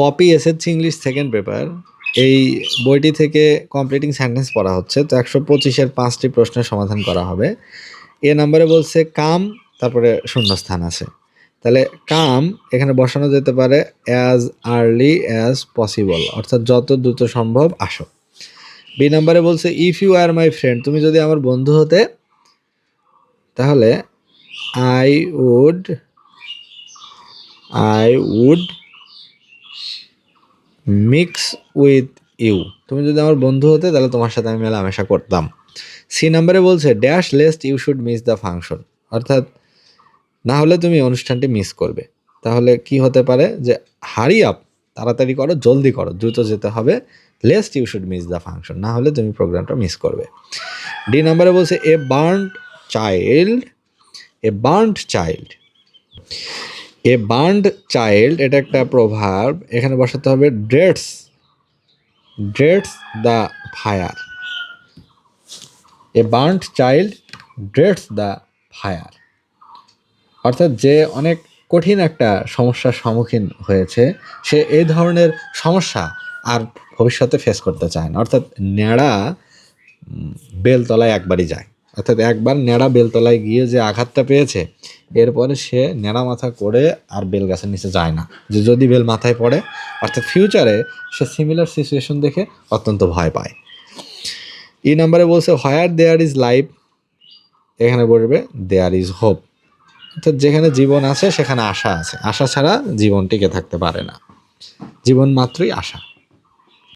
Poppy SSC English second paper এই বইটি থেকে কমপ্লিটিং সেন্টেন্স পড়া হচ্ছে। তো 125-এর 5টি প্রশ্নের সমাধান করা হবে। এ নাম্বারে বলছে কাম, তারপরে শূন্যস্থান আছে। তাহলে কাম এখানে বসানো যেতে পারে অ্যাজ আর্লি অ্যাজ পসিবল, অর্থাৎ যত দ্রুত সম্ভব আসো। বি নাম্বারে বলছে if you are my friend, তুমি যদি আমার বন্ধু হতে, তাহলে I would mix with you, তুমি যদি আমার বন্ধু হতে তাহলে তোমার সাথে আমি মেলামেশা করতাম। সি নাম্বারে বলছে dash lest you should miss the function, অর্থাৎ না হলে তুমি অনুষ্ঠানটি মিস করবে। তাহলে কি হতে পারে যে হারি আপ, তাড়াতাড়ি করো, জলদি করো, দ্রুত যেতে হবে, lest you should miss the function, না হলে তুমি প্রোগ্রামটা মিস করবে। ডি নাম্বারে বলছে এ বার্নড চাইল্ড, এটা একটা প্রভাব, এখানে বসাতে হবে ড্রেডস the fire, A burned child ড্রেডস the fire, অর্থাৎ যে অনেক কঠিন একটা সমস্যার সম্মুখীন হয়েছে সে এই ধরনের সমস্যা আর ভবিষ্যতে ফেস করতে চায় না। অর্থাৎ ন্যাড়া বেলতলায় একবারই যায়, অর্থাৎ একবার ন্যাড়া বেলতলায় গিয়ে যে আঘাতটা পেয়েছে এরপরে সে ন্যাড়া মাথা করে আর বেল গাছের নিচে যায় না, যে যদি বেল মাথায় পড়ে, অর্থাৎ ফিউচারে সে সিমিলার সিচুয়েশন দেখে অত্যন্ত ভয় পায়। ই নাম্বারে বলছে হোয়ার দেয়ার ইজ লাইফ, এখানে বলবে দেয়ার ইজ হোপ, অর্থাৎ যেখানে জীবন আছে সেখানে আশা আছে, আশা ছাড়া জীবন টিকে থাকতে পারে না, জীবন মাত্রই আশা।